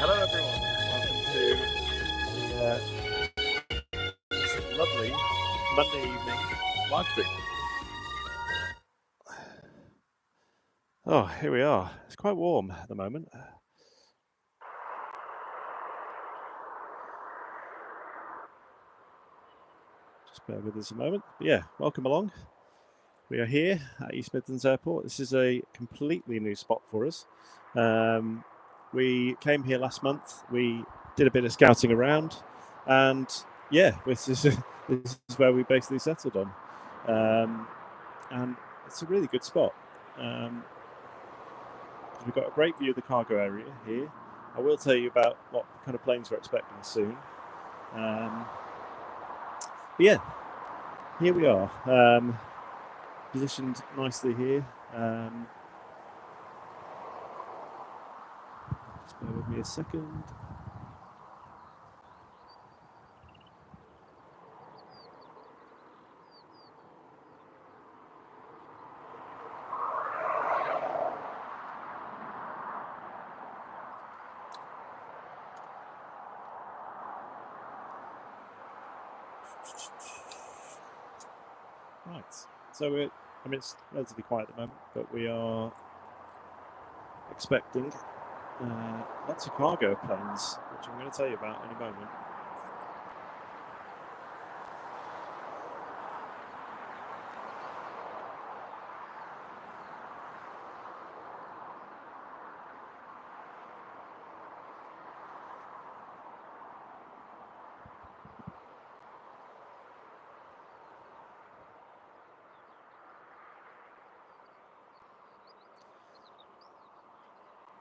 Hello everyone, welcome to this lovely Monday evening live stream. Oh, here we are. It's quite warm at the moment. Just bear with us a moment. But yeah, welcome along. We are here at East Midlands Airport. This is a completely new spot for us. We came here last month. We did a bit of scouting around, and yeah, this is where we basically settled on. And it's a really good spot. We've got a great view of the cargo area here. I will tell you about what kind of planes we're expecting soon. But yeah, here we are, positioned nicely here. Just bear with me a second. Right, so it's relatively quiet at the moment, but we are expecting lots of cargo planes, which I'm going to tell you about in a moment.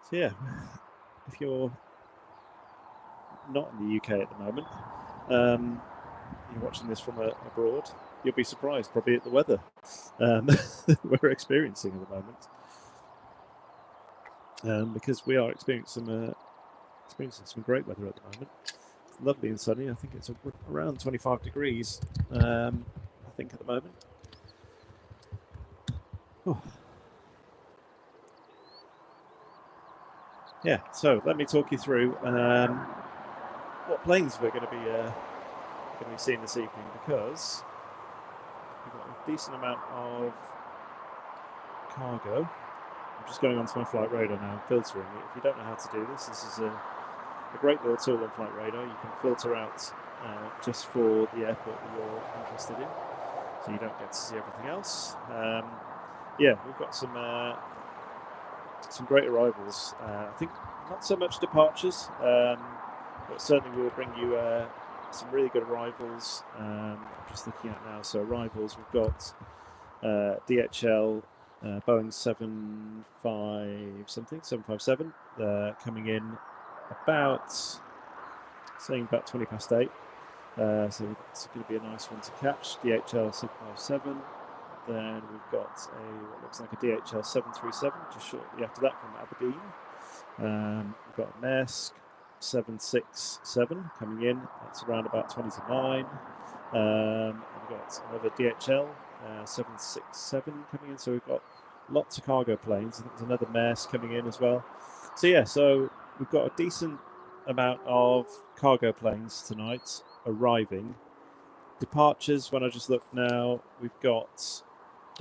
So yeah, if you're not in the UK at the moment, you're watching this from abroad, you'll be surprised probably at the weather we're experiencing at the moment, because we are experiencing some great weather at the moment. It's lovely and sunny. I think it's around 25 degrees, I think, at the moment. Oh. Yeah, so let me talk you through what planes we're going to be seeing this evening, because we've got a decent amount of cargo. I'm just going onto my flight radar now and filtering it. If you don't know how to do this, this is a great little tool on flight radar. You can filter out just for the airport that you're interested in, so you don't get to see everything else. Yeah, we've got some great arrivals. I think not so much departures, but certainly we'll bring you some really good arrivals. Just looking at now, so arrivals, we've got DHL Boeing 757 coming in about 20 past 8. So it's going to be a nice one to catch. DHL 757. Then we've got what looks like a DHL 737 just shortly after that from Aberdeen. We've got a Maersk 767 coming in. That's around about 20 to 9. We've got another DHL 767 coming in. So we've got lots of cargo planes. I think there's another Maersk coming in as well. So yeah, so we've got a decent amount of cargo planes tonight arriving. Departures, when I just look now, we've got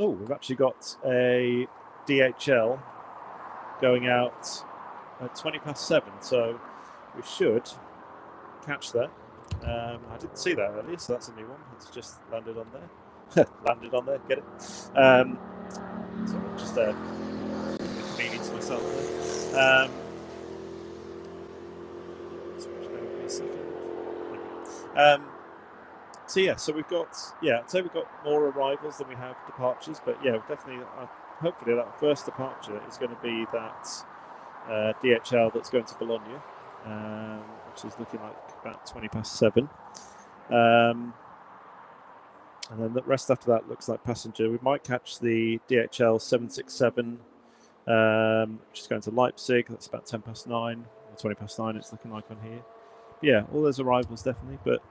Oh, we've actually got a DHL going out at 7:20, so we should catch that. I didn't see that earlier, so that's a new one. It's just landed on there. Landed on there, get it? So just convenience myself there. So yeah, so we've got we've got more arrivals than we have departures, but yeah, definitely. Hopefully, that first departure is going to be that DHL that's going to Bologna, which is looking like about 7:20. And then the rest after that looks like passenger. We might catch the DHL 767, which is going to Leipzig. That's about 9:10 or 9:20. It's looking like on here. But yeah, all those arrivals definitely. But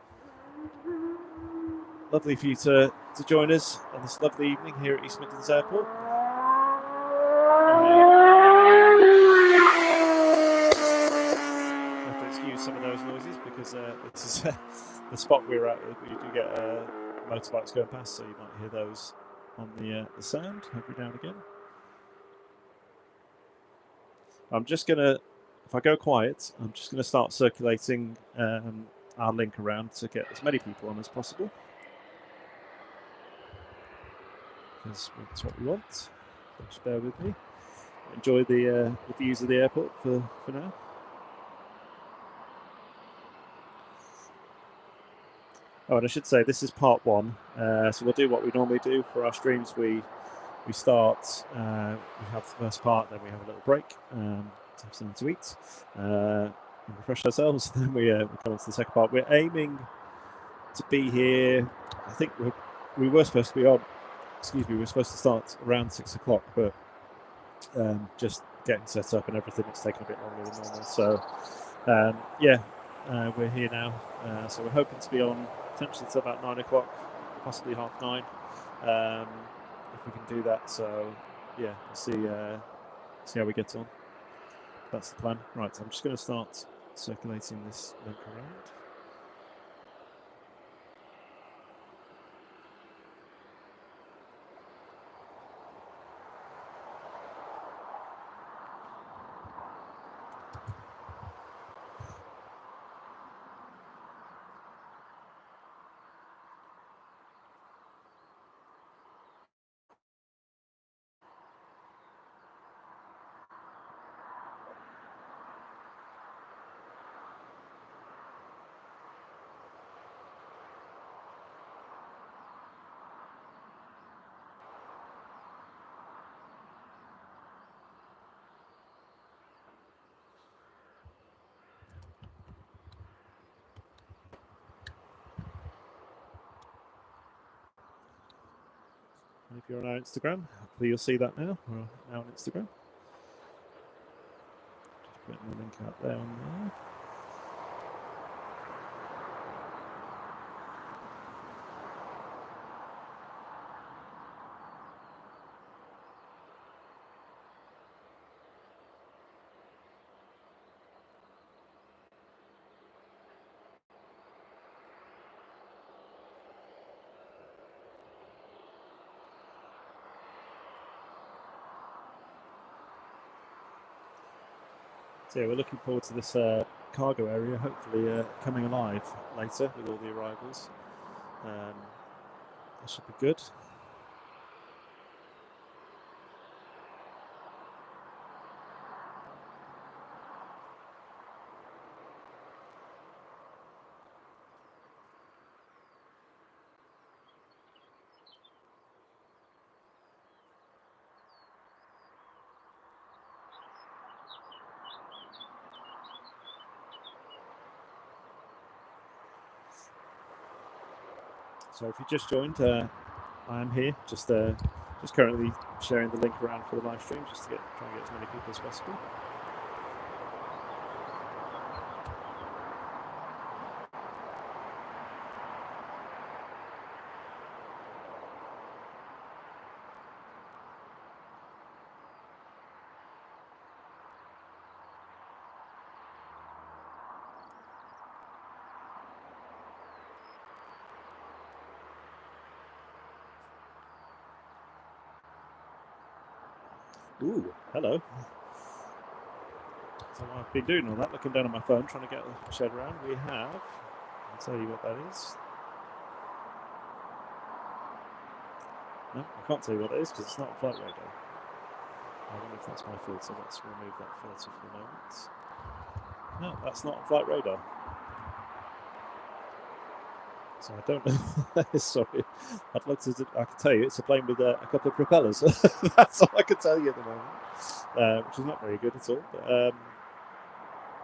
lovely for you to join us on this lovely evening here at East Midlands Airport. I have to excuse some of those noises because this is the spot we're at. We do get motorbikes going past, so you might hear those on the sound every now and again. I'm just going to, if I go quiet, I'm just going to start circulating our link around to get as many people on as possible. Because that's what we want. So just bear with me. Enjoy the views of the airport for now. Oh, and I should say this is part one. So we'll do what we normally do for our streams. We start. We have the first part, then we have a little break to have something to eat, and refresh ourselves. Then we come on to the second part. We're aiming to be here. I think we were supposed to be on. Excuse me. We were supposed to start around 6 o'clock, but just getting set up and everything, it's taken a bit longer than normal. So we're here now. So we're hoping to be on potentially till about 9 o'clock, possibly 9:30. If we can do that. So yeah, we'll see how we get on. That's the plan. Right, so I'm just going to start circulating this link around. And if you're on our Instagram, hopefully you'll see that now. We're now on Instagram. Just putting the link out there on there. So yeah, we're looking forward to this cargo area, hopefully coming alive later with all the arrivals. That should be good. So if you just joined, I am here, just currently sharing the link around for the live stream, just to try and get as many people as possible. Ooh, hello. So I've been doing all that, looking down on my phone, trying to get the shed around. We have, I'll tell you what that is. No, I can't tell you what it is because it's not a flight radar. I wonder if that's my filter. Let's remove that filter for a moment. No, that's not a flight radar. So I don't know. Sorry, I'd love to. I can tell you, it's a plane with a couple of propellers. That's all I can tell you at the moment, which is not very good at all. But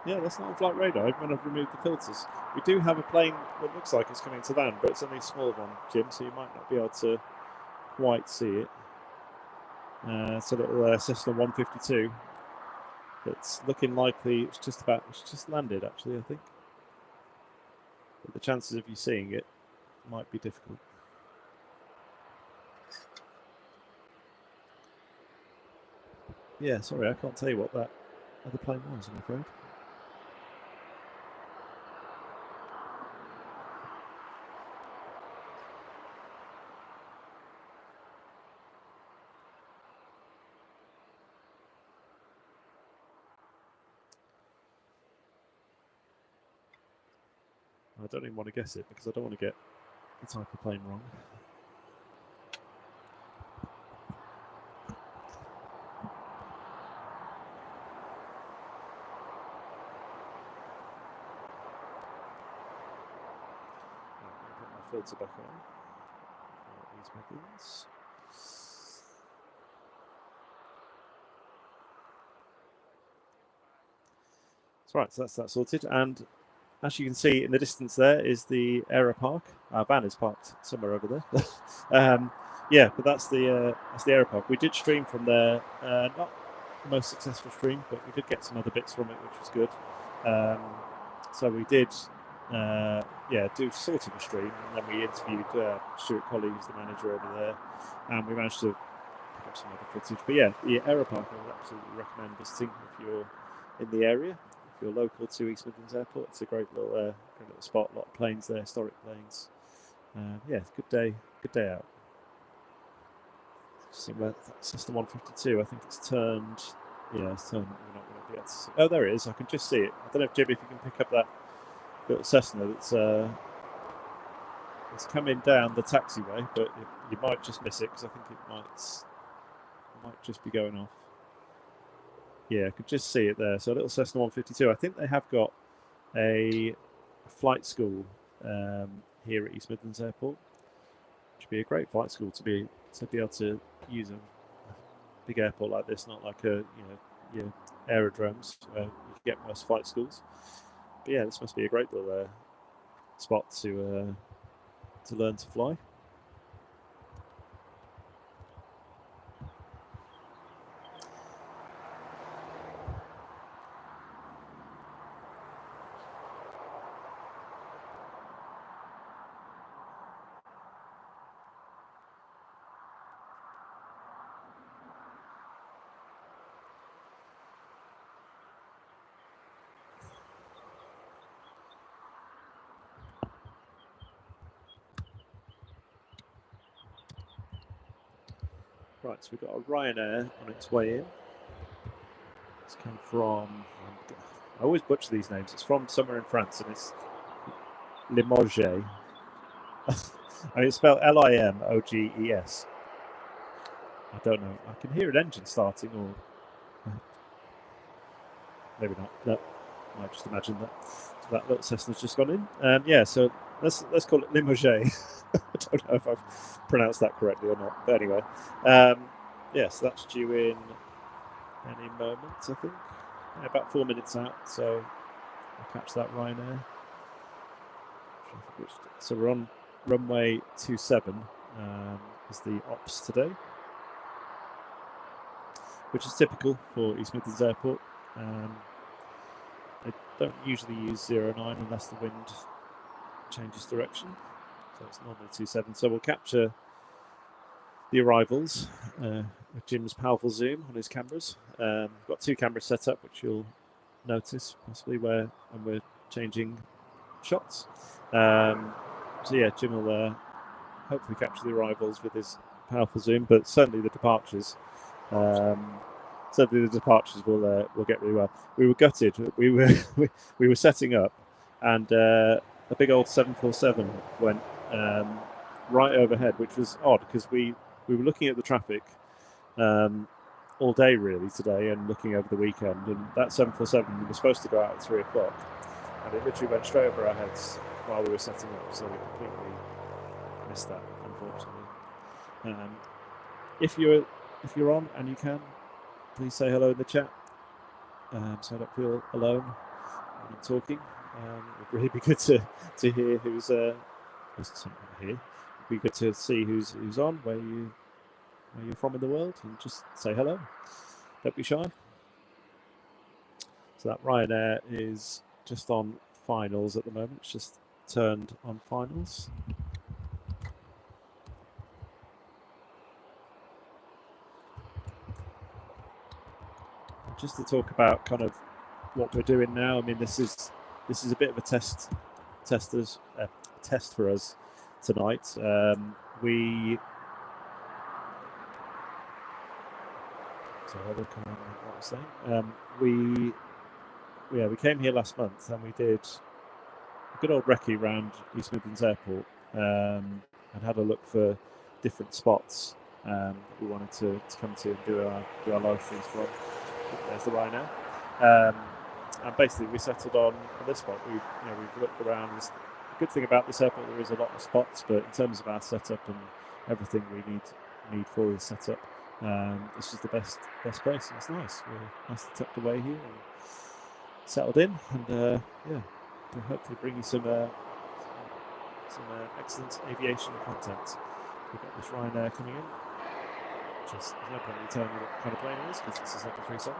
yeah, that's not a flight radar. Even when I've removed the filters, we do have a plane that looks like it's coming to land, but it's only a small one, Jim. So you might not be able to quite see it. It's a little Cessna 152. It's looking likely it's just landed actually, I think. But the chances of you seeing it might be difficult. Yeah, sorry, I can't tell you what that other plane was, I'm afraid. I don't even want to guess it because I don't want to get the type of plane wrong. Put my filter back on. These Midlands. That's right, so that's that sorted. And as you can see in the distance there is the Aero Park. Our van is parked somewhere over there. Yeah, but that's the Aero Park. We did stream from there, not the most successful stream, but we did get some other bits from it, which was good. So we did, do sort of a stream, and then we interviewed Stuart Colley, who's the manager over there, and we managed to pick up some other footage. But yeah, the Aero Park I would absolutely recommend visiting if you're in the area. If you're local to East Midlands Airport, it's a great little spot. A lot of planes there, historic planes. Yeah, good day out. See where that's just the 152. I think it's turned. Yeah, it's turned. We're not going to be able to see. Oh, there it is. I can just see it. I don't know if Jimmy, if you can pick up that little Cessna that's it's coming down the taxiway, but you might just miss it because I think it might just be going off. Yeah, I could just see it there. So a little Cessna 152. I think they have got a flight school here at East Midlands Airport, which would be a great flight school to be able to use a big airport like this, not like your aerodromes where you get most flight schools. But yeah, this must be a great little spot to learn to fly. Right, so we've got a Ryanair on its way in. It's come from. I always butcher these names. It's from somewhere in France, and it's Limoges. I mean, it's spelled Limoges. I don't know. I can hear an engine starting, or maybe not. No, I might just imagine that little Cessna's just gone in. Yeah, so let's call it Limoges. I don't know if I've pronounced that correctly or not. But anyway, yes, that's due in any moment, I think. Yeah, about 4 minutes out, so I'll catch that Ryanair. So we're on runway 27 is the ops today, which is typical for East Midlands Airport. They don't usually use 09 unless the wind changes direction, so it's normally 27. So we'll capture the arrivals with Jim's powerful zoom on his cameras. We've got 2 cameras set up, which you'll notice possibly when we're changing shots. So yeah, Jim will hopefully capture the arrivals with his powerful zoom, but certainly the departures. certainly the departures will get really well. We were gutted. We were setting up, and a big old 747 went right overhead, which was odd because we were looking at the traffic all day really today and looking over the weekend, and that 747 was supposed to go out at 3 o'clock, and it literally went straight over our heads while we were setting up, so we completely missed that, unfortunately. If you're on and you can, please say hello in the chat, so I don't feel alone when I'm talking. It'd really be good to hear who's here. It'd be good to see who's on, where you're from in the world, and just say hello. Don't be shy. So that Ryanair is just on finals at the moment. It's just turned on finals. Just to talk about kind of what we're doing now. I mean, this is a bit of a test for us tonight. We came here last month and we did a good old recce around East Midlands Airport and had a look for different spots that we wanted to come to and do our live streams from. There's the Ryanair. And basically we settled on this spot. We've looked around. The good thing about this airport, there is a lot of spots, but in terms of our setup and everything we need for the setup, this is the best place. It's nice. We're nicely tucked away here and settled in, and we'll hopefully bring you some excellent aviation content. We've got this Ryanair coming in. There's no point in telling you what kind of plane it is because this is 737.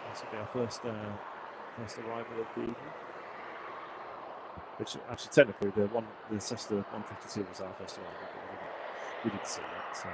This will be our first arrival of the evening. Which actually, technically, the Cessna 152 was our first arrival, but we didn't see that. So.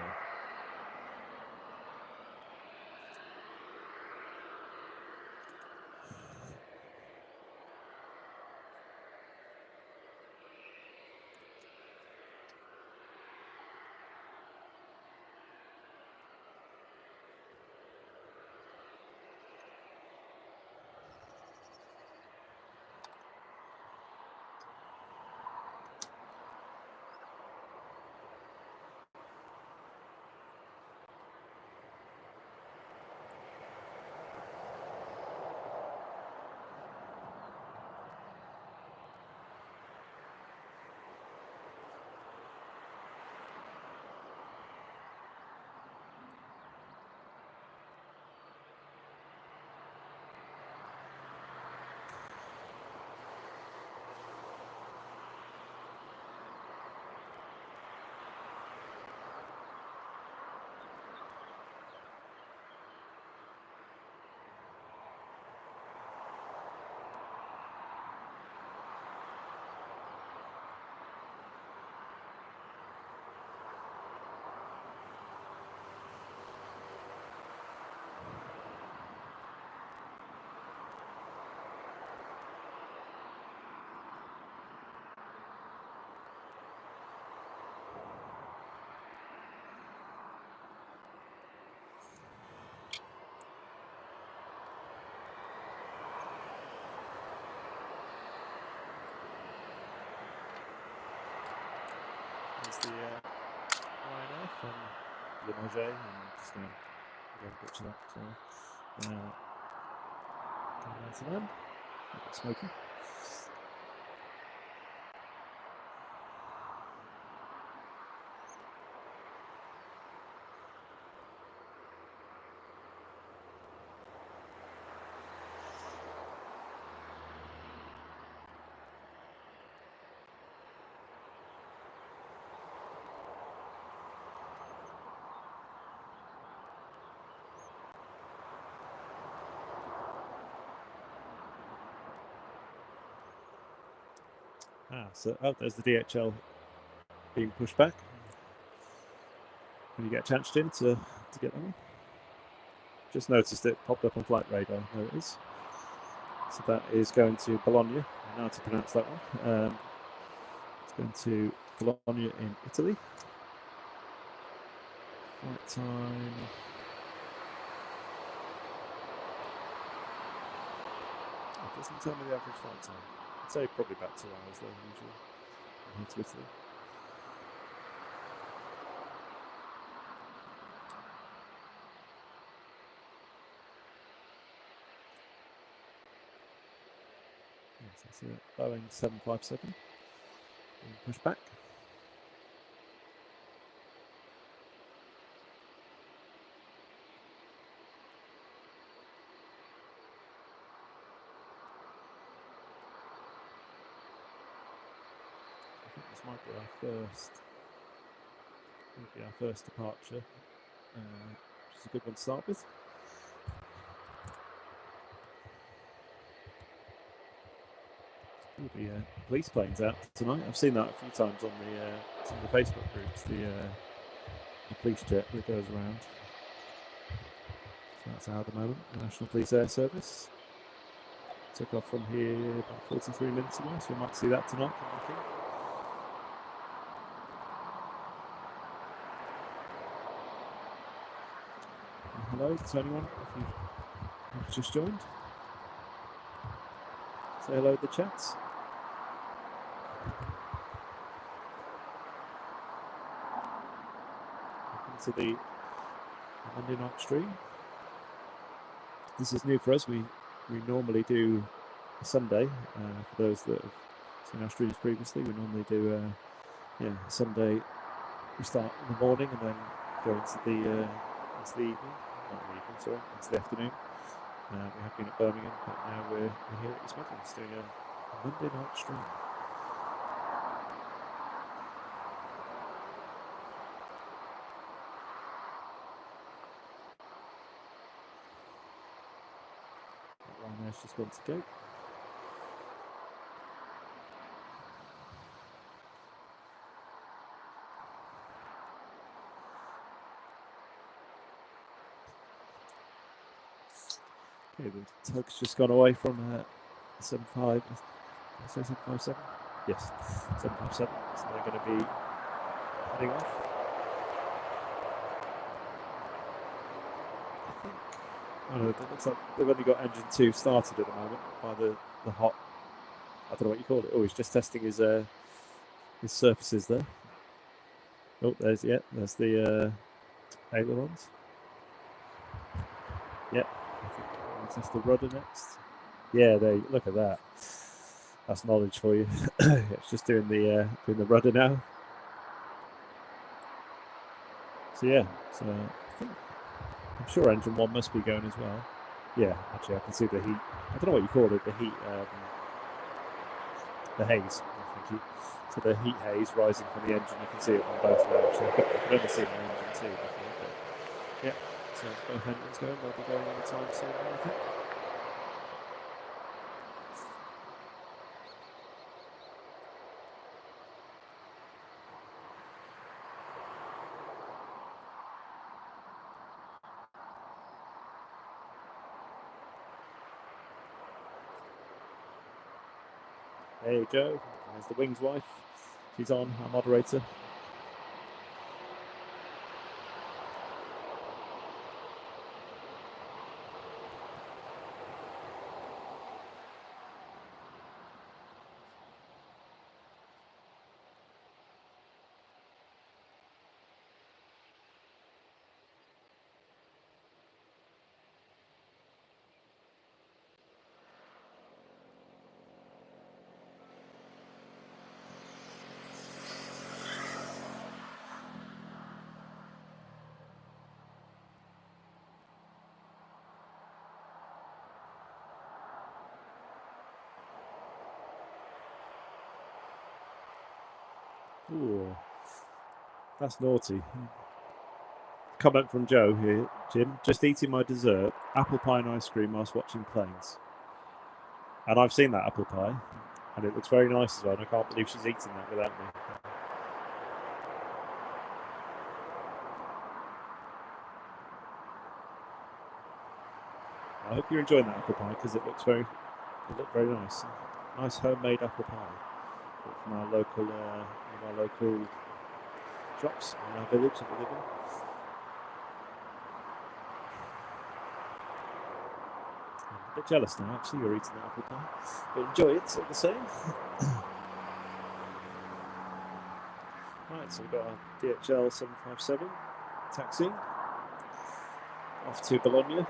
There's the Ryanair from Limoges, and I'm just going to picture that. So, going down to land. A bit smoky. There's the DHL being pushed back. When you get a chance, Jim, to get that one. Just noticed it popped up on flight radar. There it is. So that is going to Bologna. I know how to pronounce that one. It's going to Bologna in Italy. Flight time. It doesn't tell me the average flight time. I'd say probably about 2 hours though, usually. Here to Italy. Yes, that's it. Boeing 757. Push back. I think this might be our first departure, which is a good one to start with. The police planes out tonight. I've seen that a few times on some of the Facebook groups. The police jet that goes around. So that's out at the moment. The National Police Air Service took off from here about 43 minutes ago, so we might see that tonight. Hello to anyone if you've just joined. Say hello to the chats. Welcome to the Monday night stream. This is new for us. We normally do a Sunday. For those that have seen our streams previously, we normally do a Sunday. We start in the morning and then go into the evening. Not the evening, sorry, into the afternoon. We have been at Birmingham, but now we're here at East Midlands doing a Monday night stream. Ryanair's just gone to gate. Okay, the tug's just gone away from 75. Did I say 757? Yes, 757. So they're going to be heading off. I think. Oh no, it looks like they've only got engine 2 started at the moment by the hot. I don't know what you call it. Oh, he's just testing his surfaces there. Oh, there's the ailerons. Yep. Test the rudder next. Yeah, look at that. That's knowledge for you. It's just doing the rudder now. So yeah, I'm sure engine 1 must be going as well. Yeah, actually I can see the heat. I don't know what you call it. The heat, the haze. So the heat haze rising from the engine. You can see it on both now. Actually, I could only see it on engine 2 before, but yeah. So both engines going. They'll be going on the time soon, I think. There you go. There's the Wings wife. She's on, our moderator. Ooh, that's naughty. Comment from Joe here, Jim. Just eating my dessert, apple pie and ice cream whilst watching planes. And I've seen that apple pie, and it looks very nice as well. And I can't believe she's eating that without me. I hope you're enjoying that apple pie because it looked very nice. Nice homemade apple pie from our local shops in our village that we live in. bit jealous now, actually, you're eating that apple pie. But enjoy it all the same. Right, so we've got our DHL 757 taxi off to Bologna.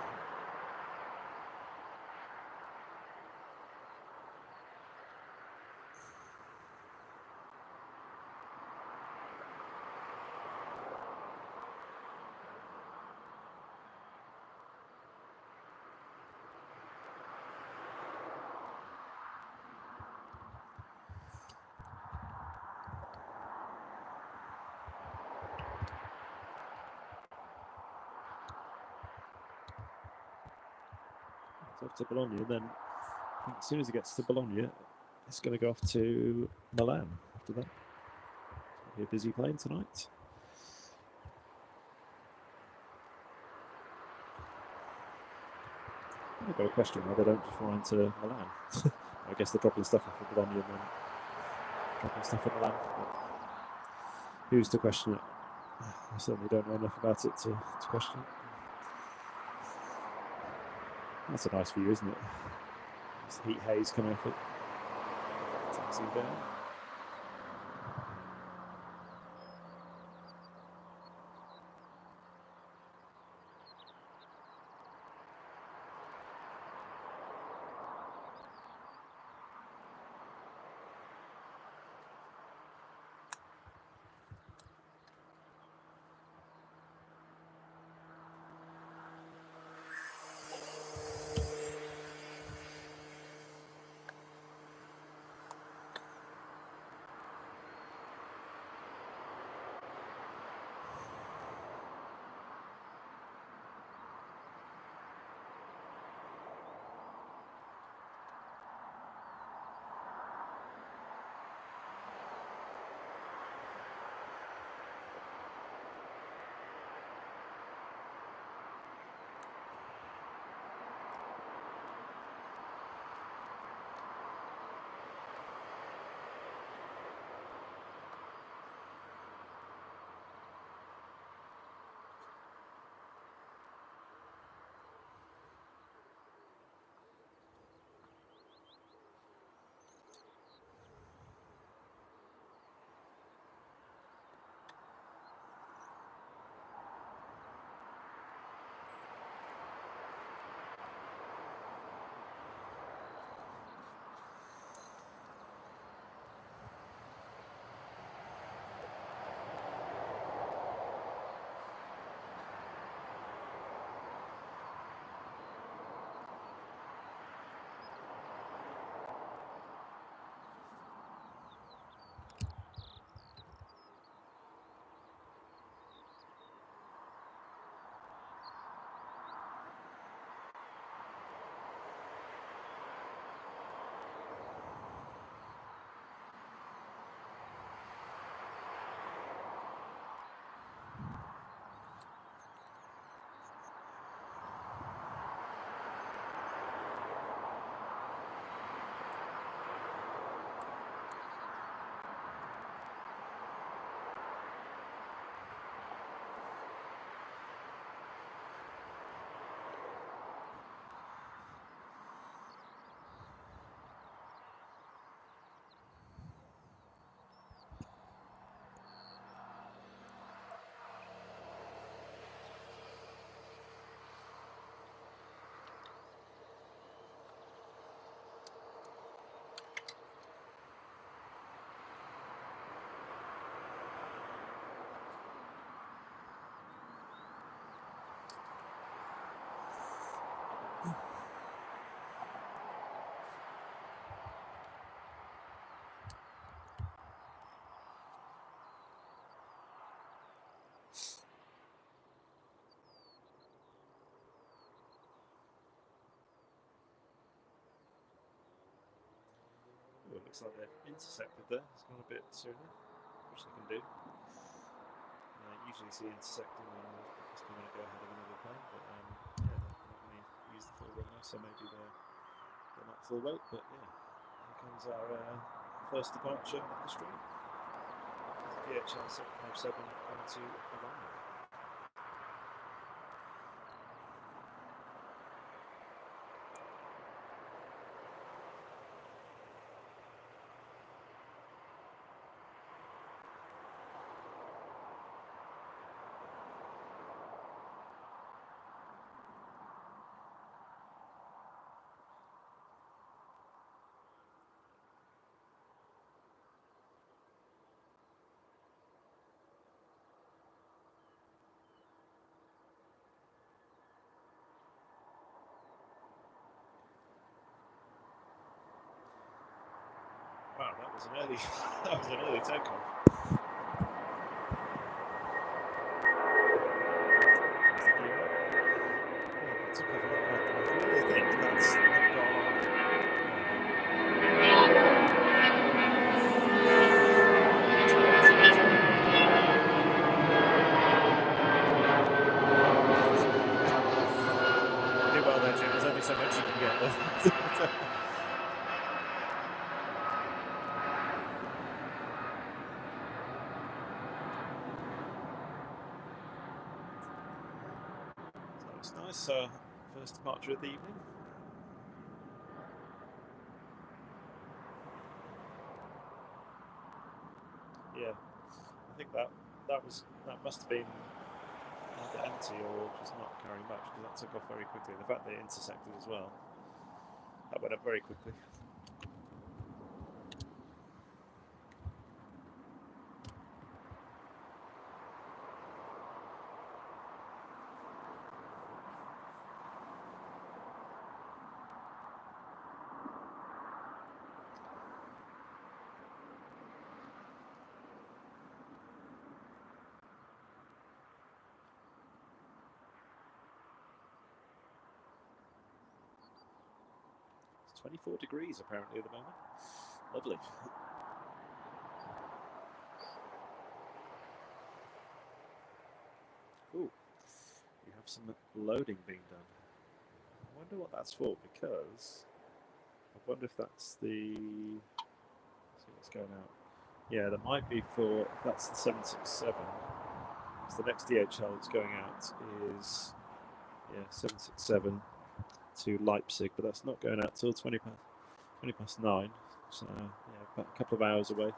Off to Bologna, and then I think as soon as it gets to Bologna, it's going to go off to Milan after that. It's going to be a busy plane tonight. I've got a question why they don't just fly into Milan. I guess they're dropping stuff off at Bologna and then dropping stuff at Milan. But who's to question it? I certainly don't know enough about it to question it. That's a nice view, isn't it? This heat haze coming off it. Taxi down. It looks like they've intercepted there. It's gone a bit sooner, which they can do. Usually see intersecting when it's going to go ahead of another plane, but yeah, they're not going to use the full run now, so maybe they're not full rate. But yeah, here comes our first departure of the stream. DHL 757 onto Bologna. was an early, that was an early takeoff. Took off a lot. I really think that's not gone. You did well there, Jim. There's only so much you can get there. So it's nice. First departure of the evening. Yeah, I think that must have been either empty or just not carrying much, because that took off very quickly. The fact they intersected as well, that went up very quickly. It's 24 degrees apparently at the moment. Lovely. Ooh, you have some loading being done. I wonder what that's for, because I wonder if that's the. Let's see what's going out. Yeah, that might be for. If that's the 767. Because the next DHL that's going out is 767 to Leipzig, but that's not going out till 20 past 9. So about a couple of hours away.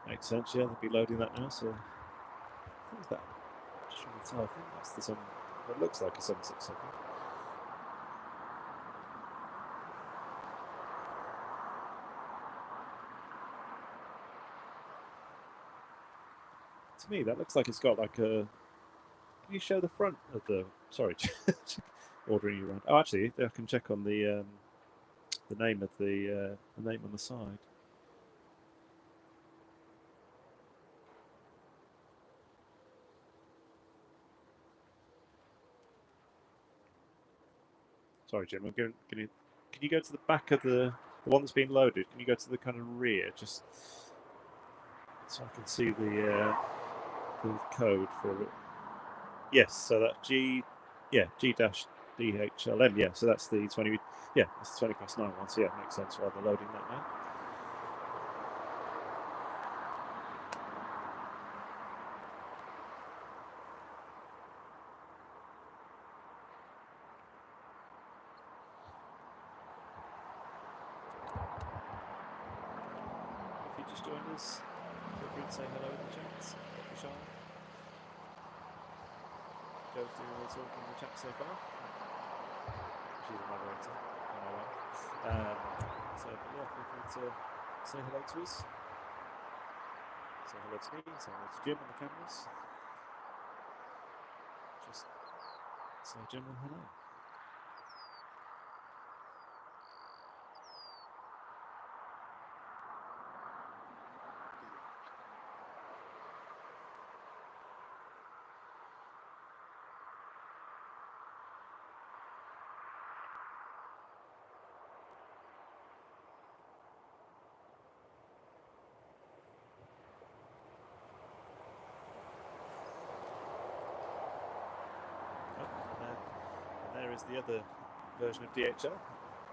Makes sense. Yeah, they'll be loading that now. So I think that. Just trying to tell. I think that's the some. It looks like a 767. To me, that looks like it's got like a. Can you show the front of the? Sorry, ordering you around. Oh, actually, I can check on the name of the name on the side. Sorry, Jim. Can you go to the back of the one that's being loaded? Can you go to the kind of rear, just so I can see the code for it? Yes. So that G dash DHLM. Yeah. So that's the 20. Yeah, it's the 20 past 9 one. So yeah, it makes sense why they're loading that now. If you just joined us, feel free to say hello in the chat. Don't be shy. Joe's doing all the talking in the chat so far. She's a moderator. So yeah, feel free to say hello to us. Say hello to me. Say hello to Jim on the cameras. Just say a general hello. There is the other version of DHL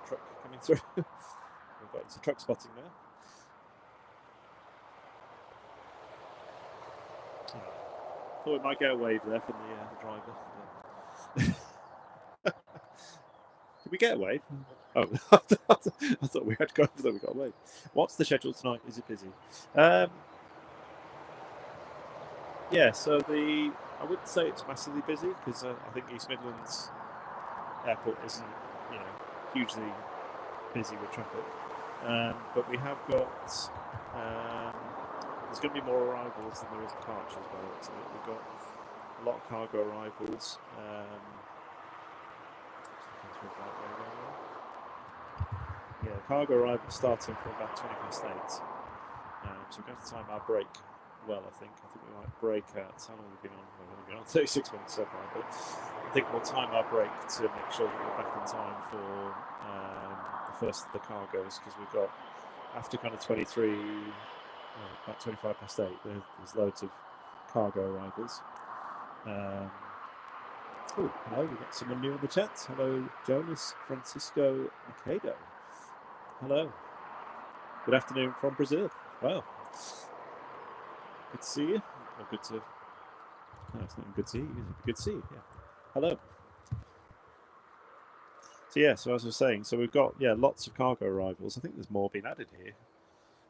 truck coming through. We've got into truck spotting now. Thought we might get a wave there from the driver. Did we get a wave? Oh, I thought we had to go over there. We got a wave. What's the schedule tonight? Is it busy? Yeah, so I wouldn't say it's massively busy, because I think East Midlands Airport isn't, hugely busy with traffic. But we have got there's going to be more arrivals than there is departures by the looks of it. We've got a lot of cargo arrivals. Yeah, cargo arrival starting from about 20 past 8. So we're going to time our break well, I think. I think we might break out. How long have we been on? We've only been on 36 minutes so far, but I think we'll time our break to make sure that we're back in time for the first of the cargoes, because we've got, after kind of 23, about 25 past 8, there's loads of cargo arrivals. Oh, hello, we've got someone new in the chat. Hello, Jonas Francisco Macedo. Hello. Good afternoon from Brazil. Wow. Good to see you. Or good to... No, it's not good to see you. It's good to see you, yeah. Hello. So yeah, so as I was saying, so we've got, lots of cargo arrivals. I think there's more being added here.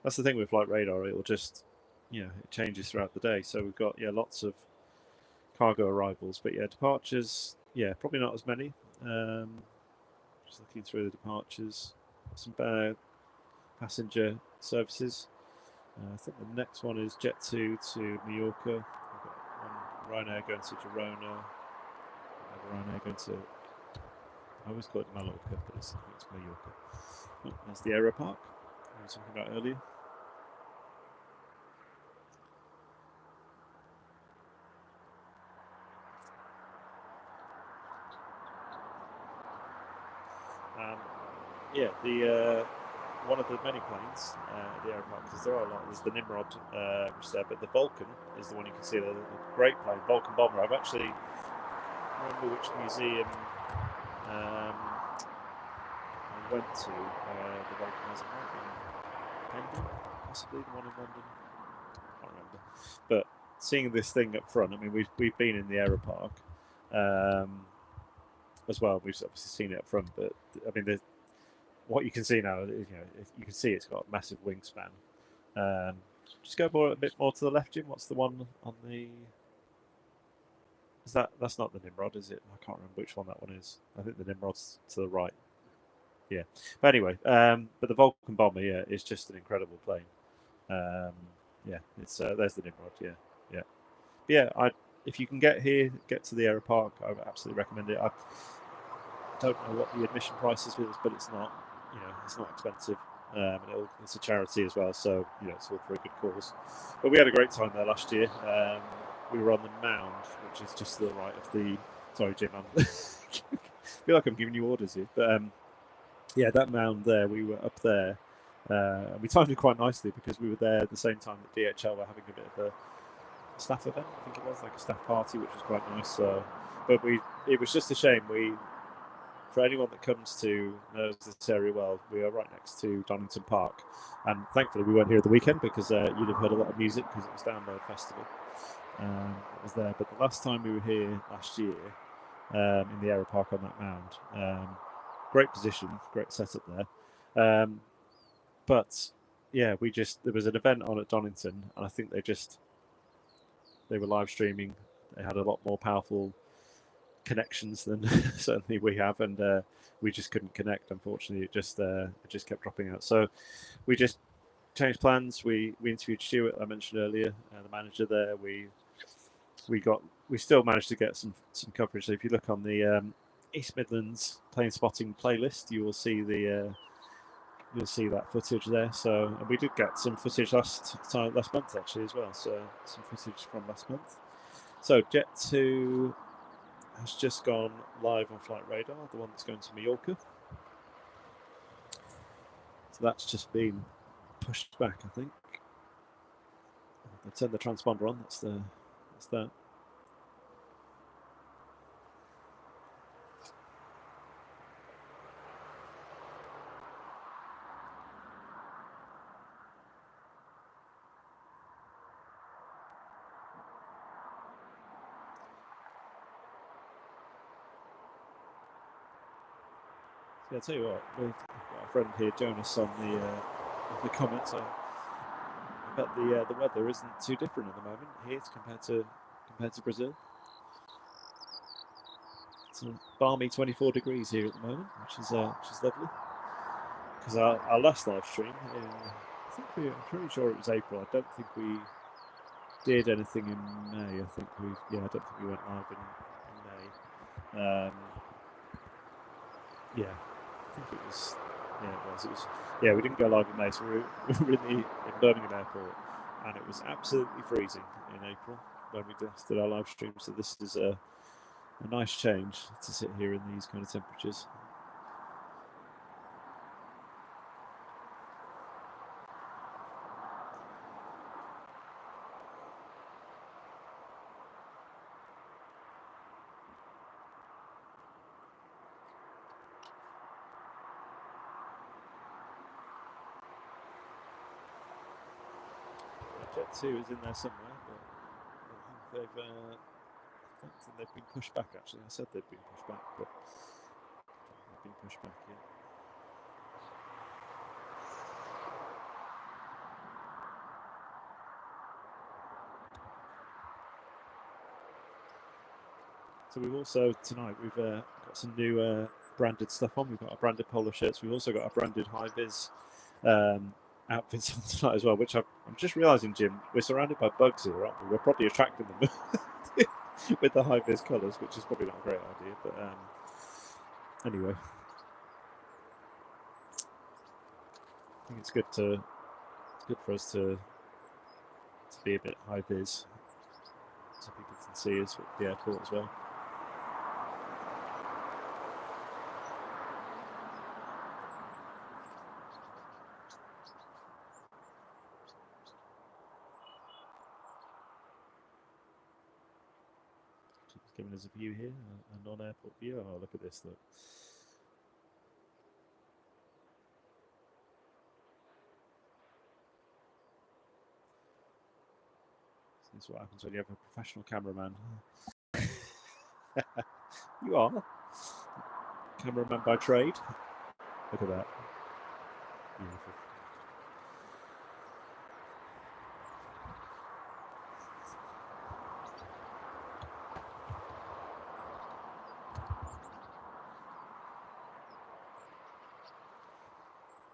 That's the thing with Flight Radar. It'll just, it changes throughout the day. So we've got, lots of cargo arrivals. But yeah, departures, probably not as many. Just looking through the departures. Some passenger services. I think the next one is Jet2 to Mallorca. We've got one Ryanair going to Girona. Ryanair going to... I always call it Mallorca, but it's Mallorca. Oh, that's the Aero Park I was talking about earlier. One of the many planes, the Aero Park, because there are a lot. There's the Nimrod, which is there, but the Vulcan is the one you can see there. The great plane, Vulcan bomber. I've actually, I remember which museum I went to. The Vulcan has a Hendon, possibly the one in London. I can't remember. But seeing this thing up front, I mean, we've been in the Aero Park as well. We've obviously seen it up front, but I mean, what you can see now, you can see it's got a massive wingspan. Just go a bit more to the left, Jim. What's the one on the? That's not the Nimrod, is it? I can't remember which one that one is. I think the Nimrod's to the right. Yeah. But anyway, but the Vulcan bomber, is just an incredible plane. It's there's the Nimrod. Yeah. If you can get to the Aero Park, I would absolutely recommend it. I don't know what the admission price is, but it's not. It's not expensive, and it's a charity as well, so it's all for a good cause. But we had a great time there last year. We were on the mound, which is just to the right of the. Sorry, Jim, I feel like I'm giving you orders here, but that mound there, we were up there. We timed it quite nicely because we were there at the same time that DHL were having a bit of a staff event. I think it was like a staff party, which was quite nice. But it was just a shame. For anyone that comes to knows this area well, we are right next to Donington Park, and thankfully we weren't here at the weekend because you'd have heard a lot of music because it was Download Festival. It was there, but the last time we were here last year in the Aero Park on that mound, great position, great setup there. But there was an event on at Donington, and I think they were live streaming. They had a lot more powerful connections than certainly we have, and we just couldn't connect. Unfortunately, it just kept dropping out. So we just changed plans. We interviewed Stuart, I mentioned earlier, the manager there. We still managed to get some coverage. So if you look on the East Midlands plane spotting playlist, you will see you'll see that footage there. So and we did get some footage last month actually as well. So some footage from last month. So Jet2 has just gone live on Flight Radar, the one that's going to Mallorca. So that's just been pushed back, I think. They turned the transponder on. That's that. I'll tell you what, we've got our friend here, Jonas, on the comments. I bet the weather isn't too different at the moment here compared to Brazil. It's a balmy 24 degrees here at the moment, which is lovely. Because our last live stream, I'm pretty sure it was April. I don't think we did anything in May. I don't think we went live in May. I think it was Yeah, it was. It was. Yeah, we didn't go live in May, so we were in Birmingham Airport, and it was absolutely freezing in April when we last did our live stream. So this is a nice change to sit here in these kind of temperatures. Jet 2 is in there somewhere, but I don't think they've been pushed back. Actually, I said they'd been pushed back, but they've been pushed back. Yeah. So we've also tonight we've got some new branded stuff on. We've got our branded polo shirts. We've also got our branded high vis outfits on tonight as well. Which I'm just realising, Jim, we're surrounded by bugs here, aren't we? We're probably attracting them with the high vis colours, which is probably not a great idea. But anyway, I think it's good for us to be a bit high vis, so people can see us at the airport as well. Giving us a view here, a non-airport view. Oh, look at this! Look. This is what happens when you have a professional cameraman. You are cameraman by trade. Look at that. Beautiful.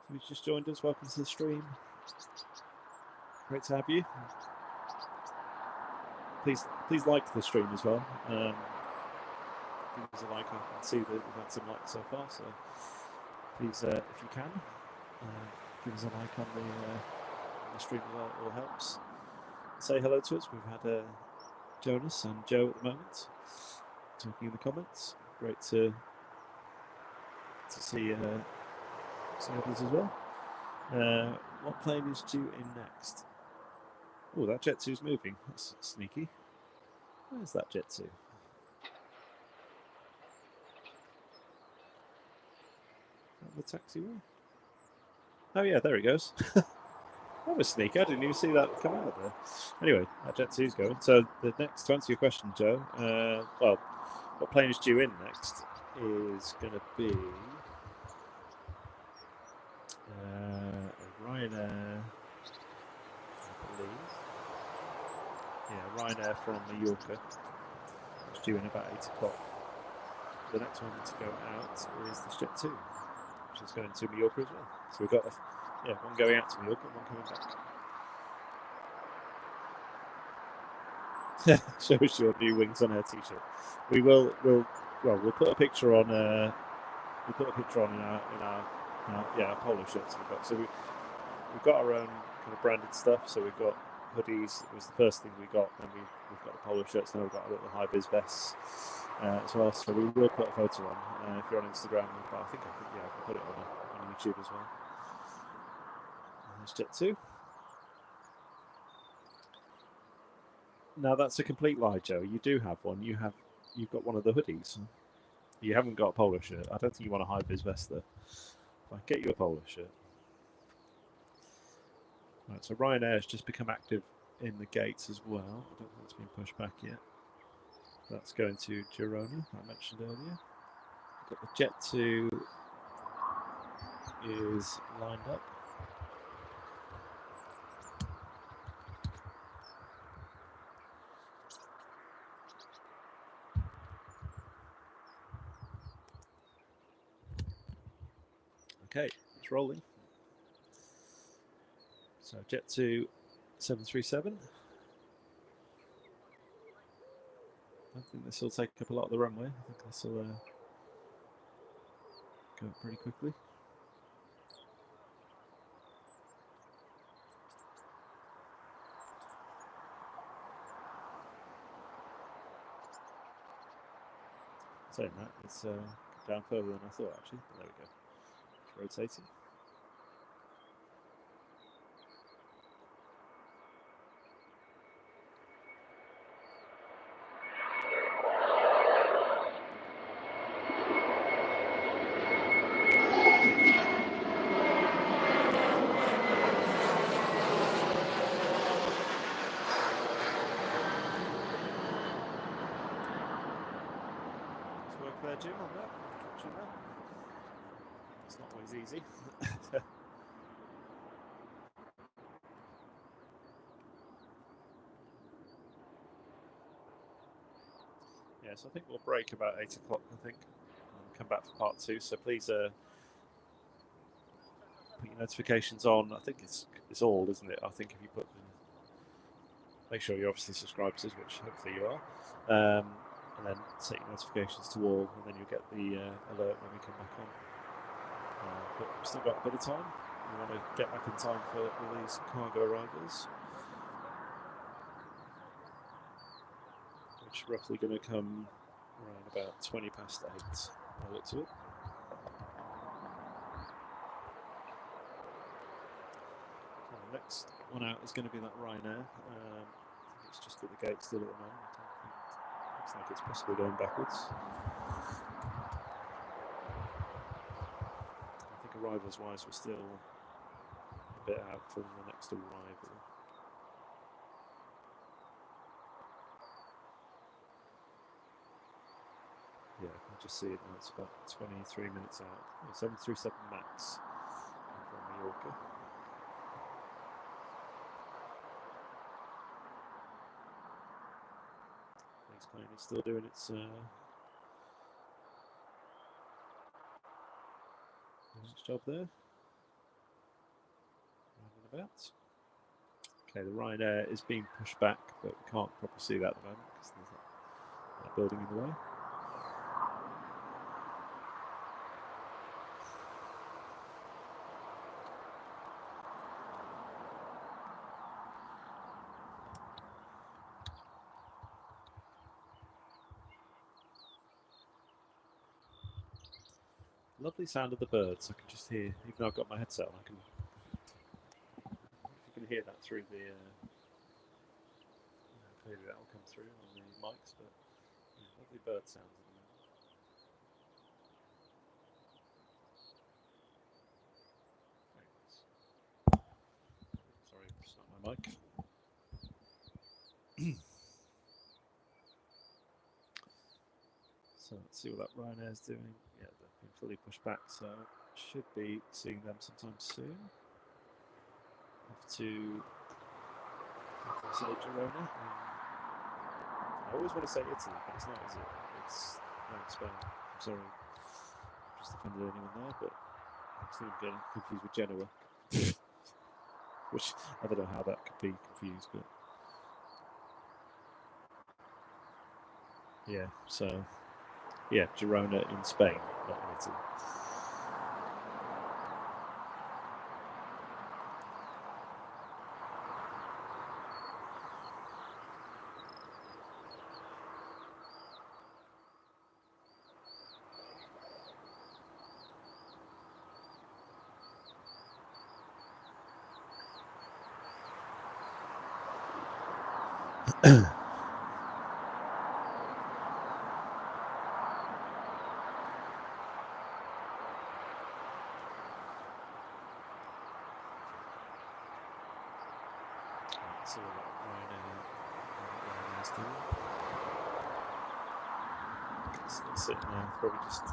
If you've just joined us, welcome to the stream. Great to have you. Please like the stream as well. Give us a like. I can see that we've had some likes so far, so please, if you can, give us a like on the stream as well. It all helps. Say hello to us. We've had Jonas and Joe at the moment talking in the comments. Great to see others as well. What plane is due in next? Oh, that Jet 2's moving. That's sneaky. Where's that Jet 2? The taxiway? Oh yeah, there he goes. That was sneaky. I didn't even see that come out of there. Anyway, that Jet 2's going. So the next, to answer your question, Joe, well, what plane is due in next is going to be Ryanair, I believe. Yeah, Ryanair from Mallorca. It's due in about 8 o'clock. The next one to go out is the Jet 2, which is going to Mallorca as well. So we've got one going out to Mallorca and one coming back. Shows your new Wings on Air T-shirt. We'll put a picture on. In our polo shirts we've got. So we've got our own kind of branded stuff. So we've got hoodies. It was the first thing we got. Then we've got the polo shirts. Now we've got a little high vis vests as well. So we will put a photo on if you're on Instagram. I think I can put it on YouTube as well. There's Jet 2. Now that's a complete lie, Joe. You do have one. You've got one of the hoodies. You haven't got a polo shirt. I don't think you want a high vis vest though. If I get you a polo shirt. Right, so Ryanair has just become active in the gates as well. I don't think it's been pushed back yet. That's going to Girona, I mentioned earlier. We've got the Jet 2 is lined up. Okay, it's rolling. So Jet 2 737. I think this will take up a lot of the runway. I think this will go pretty quickly. Saying that, it's down further than I thought actually. But there we go. It's rotating. There, Jim, on that. Catching that. It's not always easy. Yeah, so I think we'll break about 8 o'clock, I think, and come back for part 2. So please put your notifications on. I think it's all, isn't it? I think if you put them, make sure you're obviously subscribed to us, which hopefully you are. And then set your notifications to all, and then you'll get the alert when we come back on. But we've still got a bit of time. We want to get back in time for all these cargo arrivals, which are roughly going to come around about 20 past 8 by the looks of it. So the next one out is going to be that Ryanair. It's just at the gate still at the moment. Looks like it's possibly going backwards. I think arrivals wise we're still a bit out from the next arrival. Yeah, I just see it now, it's about 23 minutes out. 737 Max from Mallorca. This plane is still doing its job there. Round and about. Okay, the Ryanair is being pushed back, but we can't probably see that at the moment because there's that building in the way. Lovely sound of the birds. I can just hear, even though I've got my headset on, I can. You can hear that through the. Clearly, that will come through on the mics, but lovely bird sounds at the moment. Sorry, it's not my mic. So let's see what that Ryanair's doing. Yeah, they've been fully pushed back, so should be seeing them sometime soon. Off to say Girona. I always want to say Italy, but it's not, is it? It's Spain. I'm sorry, just offended anyone there, but I seem getting confused with Genoa, which I don't know how that could be confused, but yeah. So yeah, Girona in Spain, not in Italy. So Ryanair's doing. Still sitting there, probably just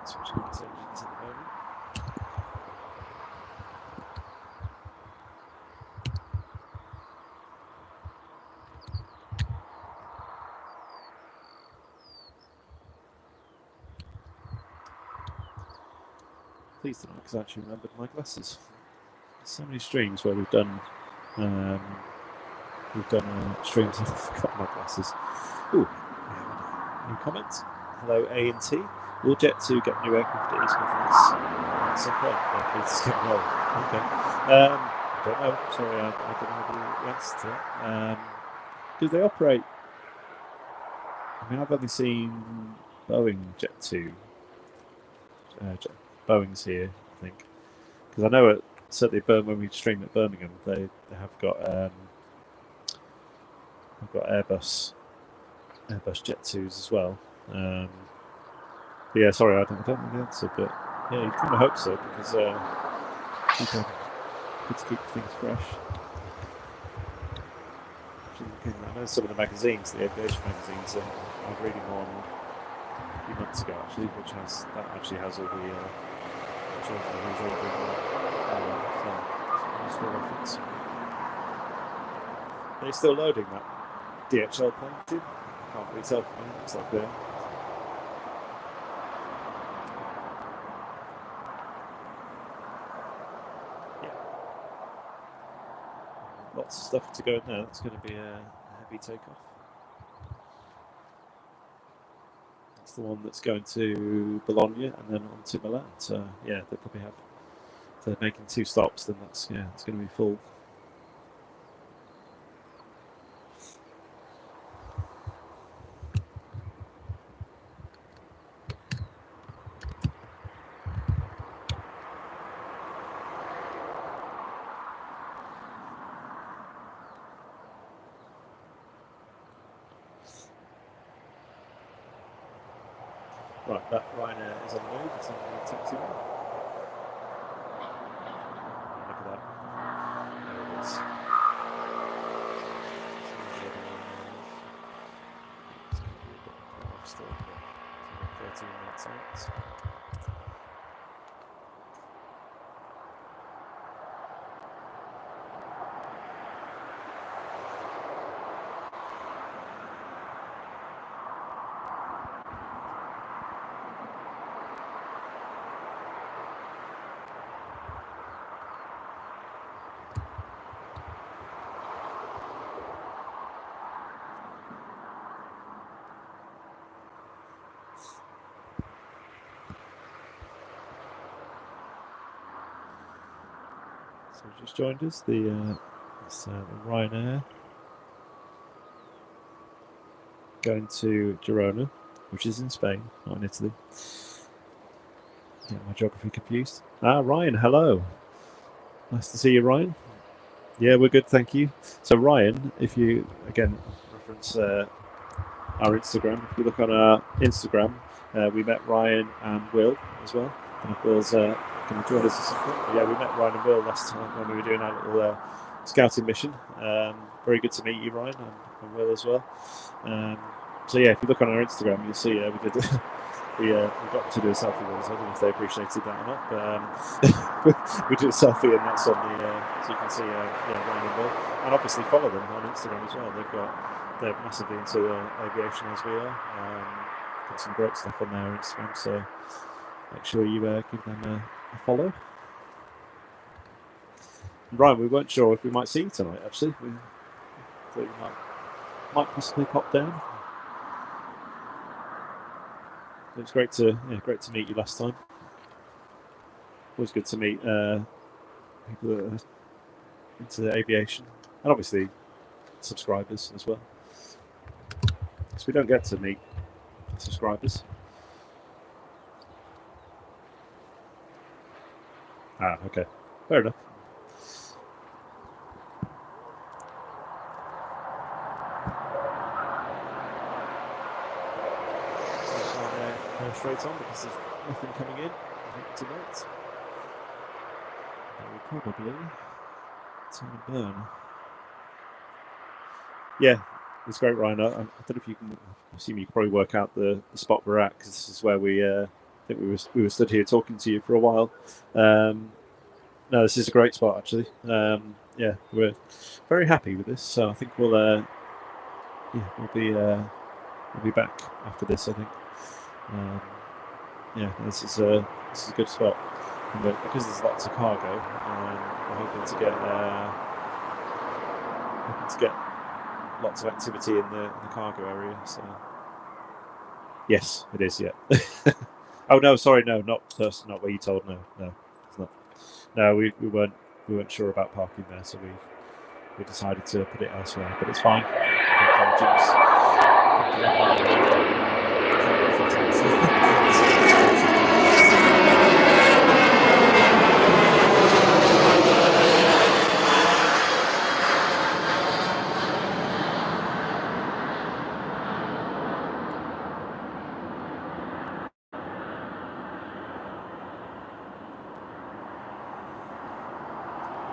switching on his engines at the moment. Pleased tonight because I actually remembered my glasses. There's so many streams where we've done streams and I've forgotten my glasses. Ooh, new comments. Hello A&T. We'll jet to get new aircraft at East Midlands at some point. Please get roll. Okay. Don't know. Sorry, I don't know the answer to that. Do they operate? I mean, I've only seen Boeing Jet 2. Boeing's here, I think. Because I know certainly when we stream at Birmingham, they have got Airbus Jet 2s as well. But yeah, sorry, I don't know the answer, but yeah, you kind of hope so because good to keep things fresh. I know some of the magazines, the aviation magazines, I was reading one a few months ago actually, which has all the who's all been reference. Are they still loading that DHL plane too? Can't really tell from it. Looks like they are. Yeah. Lots of stuff to go in there. That's going to be a heavy takeoff. That's the one that's going to Bologna and then on to Milan. So yeah, they probably have. If they're making 2 stops, then it's going to be full. Right, that Ryanair is on the move. It's on the taxi now. Look at that. There it is. It's going to be a bit far off still, but 13 minutes out. So just joined us, the Ryanair going to Girona, which is in Spain, not in Italy. Get my geography confused. Ryan, hello. Nice to see you, Ryan. Yeah, we're good, thank you. So Ryan, if you, again, reference our Instagram, if you look on our Instagram, we met Ryan and Will as well. And Will's going to join us at some point. But yeah, we met Ryan and Will last time when we were doing our little scouting mission. Very good to meet you, Ryan, and Will as well. So yeah, if you look on our Instagram, you'll see we did we got to do a selfie with us. I don't know if they appreciated that or not, but we did a selfie, and that's on the so you can see Ryan and Will, and obviously follow them on Instagram as well. They're massively into aviation as we are. Got some great stuff on their Instagram, so make sure you give them a follow. And Ryan, we weren't sure if we might see you tonight. Actually, we thought you might possibly pop down. It was great to meet you last time. Always good to meet people that are into aviation, and obviously subscribers as well. So we don't get to meet subscribers. Okay, fair enough. Straight on because there's nothing coming in tonight. We probably turn a burn. Yeah, it's great, Ryan. I don't know if you can. I assume you can probably work out the spot we're at, because this is where I think we were stood here talking to you for a while. No, this is a great spot actually. Yeah, we're very happy with this. So I think we'll be back after this, I think. Yeah, this is a good spot, but because there's lots of cargo, we're hoping to get lots of activity in the cargo area. So yes, it is. Yeah. Oh no, sorry, no, not where you told. No, it's not. No, we weren't sure about parking there, so we decided to put it elsewhere. But it's fine.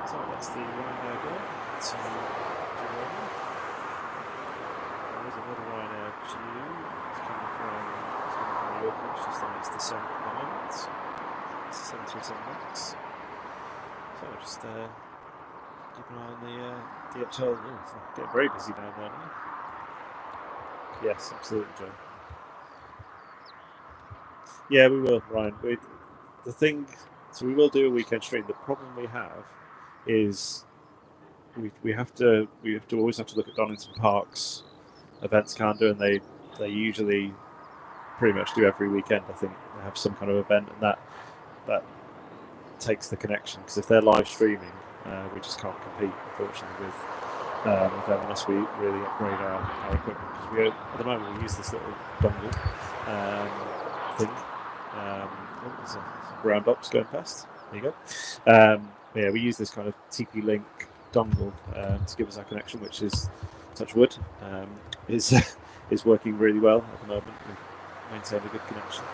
So that's the Ryanair goal to Girona. There's another Ryanair due. It's coming from York, which just thinks the same at the moment. It's the 737 Max. So just keep an eye on the DHL. Oh, it's getting very busy down there now. Yes, absolutely, Joe. Yeah, we will, Ryan. So we will do a weekend stream. The problem we have is we have to always have to look at Donington Park's events calendar, and they usually pretty much do every weekend. I think they have some kind of event, and that takes the connection, because if they're live streaming, we just can't compete, unfortunately, with them unless we really upgrade our equipment. Because at the moment we use this little dongle thing. There's a ground ops going past. There you go. Yeah, we use this kind of TP-Link dongle to give us our connection, which is, touch wood, is working really well at the moment. We've maintained a good connection,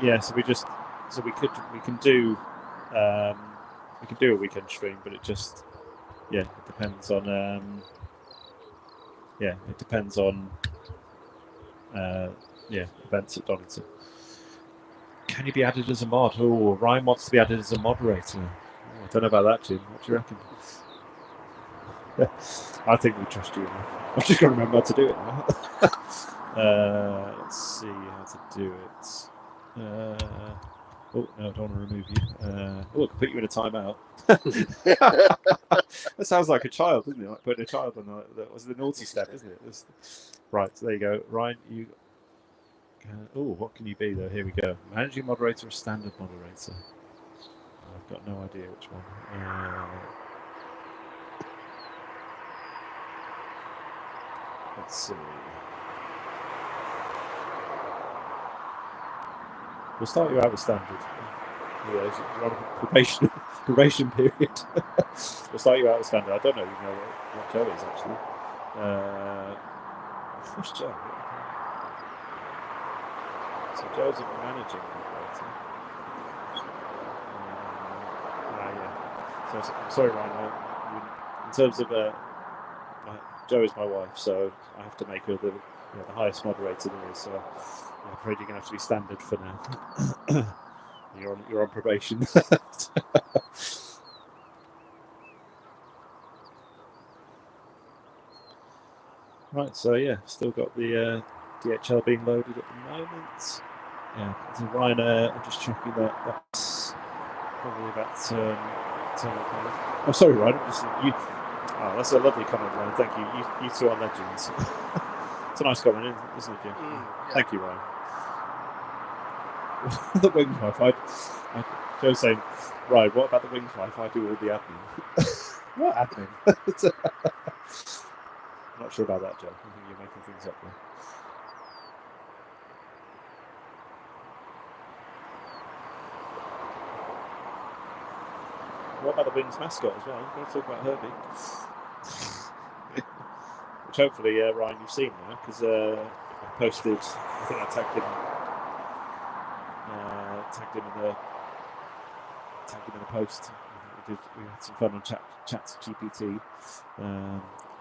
yeah. So we can do a weekend stream, but it just it depends on events at Donington. Can you be added as a mod? Oh, Ryan wants to be added as a moderator. Oh, I don't know about that, Jim. What do you reckon? I think we trust you enough. I'm just going to remember how to do it now. Let's see how to do it. Oh, no, I don't want to remove you. I can put you in a timeout. That sounds like a child, doesn't it? Like putting a child on that was the naughty step, isn't it? Right, so there you go. Ryan, you... what can you be, though? Here we go. Managing moderator or standard moderator? I've got no idea which one. Let's see. We'll start you out with standard. You're on a probation period. We'll start you out with standard. I don't know what Joe is, actually. What's Joe? So Joe's a managing moderator. So I'm sorry, Ryan. In terms of Joe is my wife, so I have to make her the highest moderator there is. So I'm afraid you're going to have to be standard for now. You're on probation. Right, so yeah, still got the DHL being loaded at the moment. Yeah, so Ryanair, I'm just checking that's probably about turn 5. Oh, sorry, Ryan. That's a lovely comment, Ryan. Thank you. You two are legends. It's a nice comment, isn't it, Jim? Yeah. Thank you, Ryan. The wings wife. Joe's saying, right, what about the wings wife? I do all the admin. What admin? I'm not sure about that, Joe. I think you're making things up there. What about the Wings mascot as well? We're going to talk about Herbie. Which hopefully, Ryan, you've seen now, because I posted, I think I tagged him in a post. We had some fun on ChatGPT,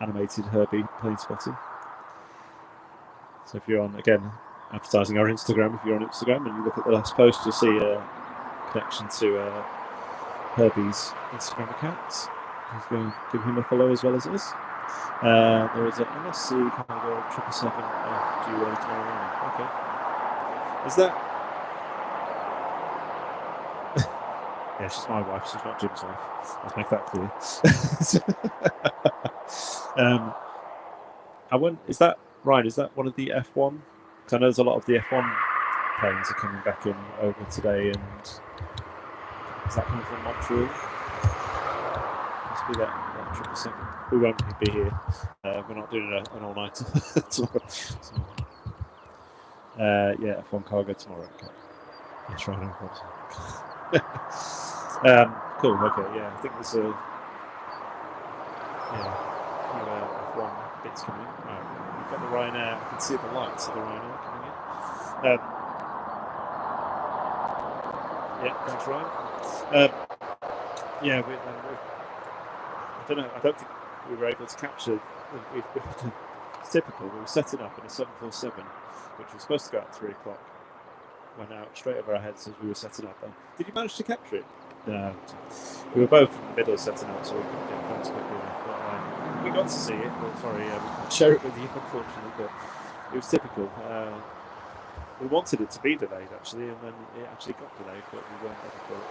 animated Herbie plane spotting. So if you're on, again, advertising our Instagram, if you're on Instagram and you look at the last post, you'll see a connection to Herbie's Instagram account. Please go give him a follow as well as us. There is an MSC Cargo 777 due early tomorrow morning. Okay. Is that? Yeah, she's my wife. She's not Jim's wife. Let's make that clear. Is that Ryan? Is that one of the F1? Because I know there's a lot of the F1 planes are coming back in over today, and is that coming from Montreal? Must be that 777. We won't be here. We're not doing an all-nighter tomorrow. Yeah, F1 cargo tomorrow. Okay. That's right. Cool. Okay. Yeah, I think there's a F1 bits coming in. Right. We've got the Ryanair. I can see the lights of the Ryanair coming in. Yeah, thanks, Ryan. Yeah, I don't know. I don't think we were able to capture. It's typical. We were setting up in a 747, which was supposed to go at 3 o'clock. Went out straight over our heads as we were setting up. Did you manage to capture it? No. We were both in the middle of setting up, so we couldn't get phones quickly enough. But we got to see it. But sorry, we can't share it with you, unfortunately. But it was typical. We wanted it to be delayed, actually, and then it actually got delayed, but we weren't ready for it.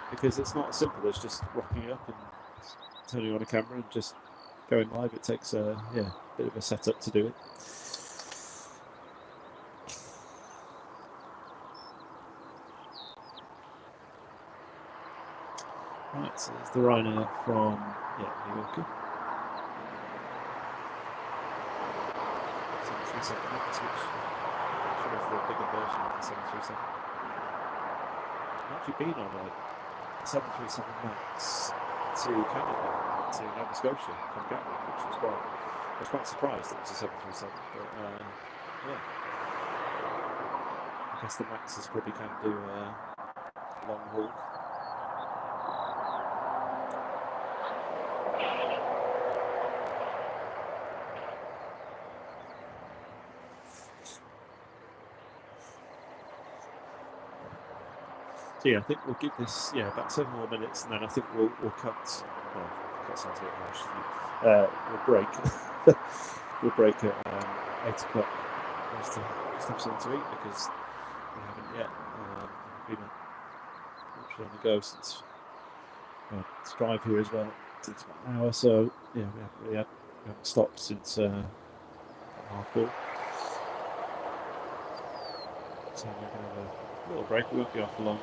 Because it's not as simple as just rocking up and turning on a camera and just going live. It takes a bit of a setup to do it. Right, so there's the Ryanair from New Yorker. 737 Max, which is the bigger version of the 737. I've actually been on a 737 Max to Canada, to Nova Scotia from Gatwick, which was I was quite surprised that it was a 737. But yeah, I guess the Maxes probably can do long haul. So yeah, I think we'll give this about 7 more minutes, and then I think we'll cut. Well, cut sounds a bit harsh. We'll break. We'll break at 8 o'clock just to have something to eat, because we haven't yet been literally on the go since to drive here as well. It's about an hour, so yeah, we haven't stopped since 4:30. So we're going to have a little break. We won't be off for long.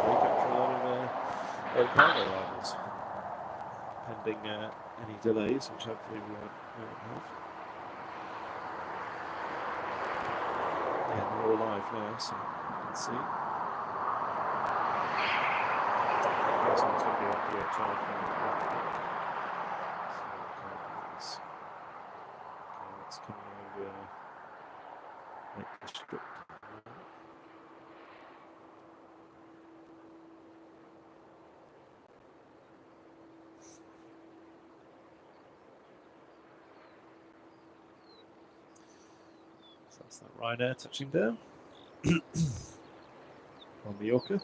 Hopefully capture a lot of cargo arrivals, pending any delays, which hopefully we won't have. Yeah, they're all live now, so let's see. The first one's going to be at DHL from it's coming over like the script. So that's that Ryanair touching down on Mallorca. I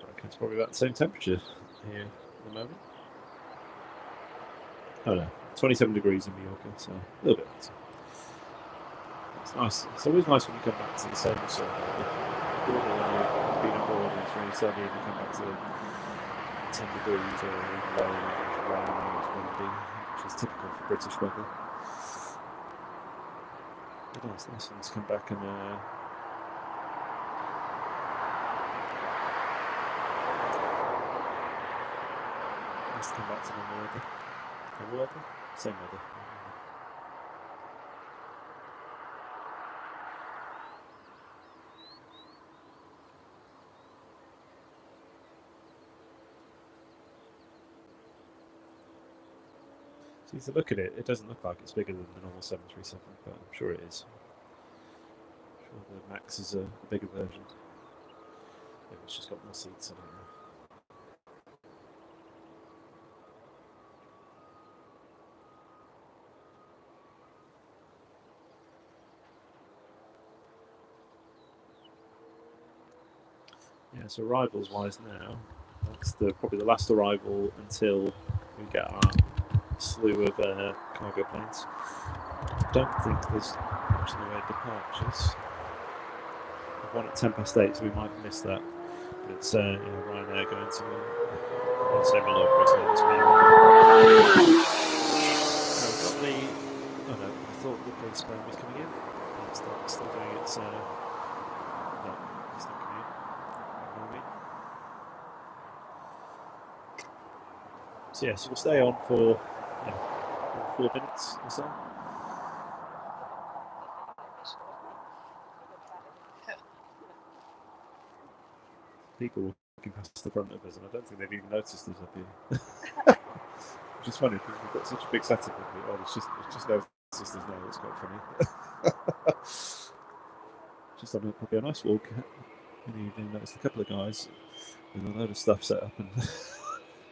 reckon it's probably about the same temperature here at the moment. Oh no, 27 degrees in Mallorca, so a little bit better. It's nice. It's always nice when you come back to the same sort of when you've been abroad and it's really sunny and you come back to 10 degrees or even lower, which is typical for British weather. But it's nice when it's come back and nice to come back to normal weather. The weather? Same weather. So if you look at it, it doesn't look like it's bigger than the normal 737, but I'm sure it is. I'm sure the Max is a bigger version. Maybe it's just got more seats, I don't know. Yeah, so arrivals wise now, that's probably the last arrival until we get our slew of cargo planes. I don't think there's much in the way of departures. I've one at 8:10, so we might miss that. But it's Ryanair going to say Mallorca, isn't it? We've got the. Oh no, I thought the police plane was coming in. It's still doing its yes, we'll stay on for 4 minutes or so. People walking past the front of us, and I don't think they've even noticed us up here. Which is funny because we've got such a big setup up here. Oh, it's just noticed us now. It's quite funny. Just having probably a nice walk in the evening. Noticed a couple of guys with a load of stuff set up and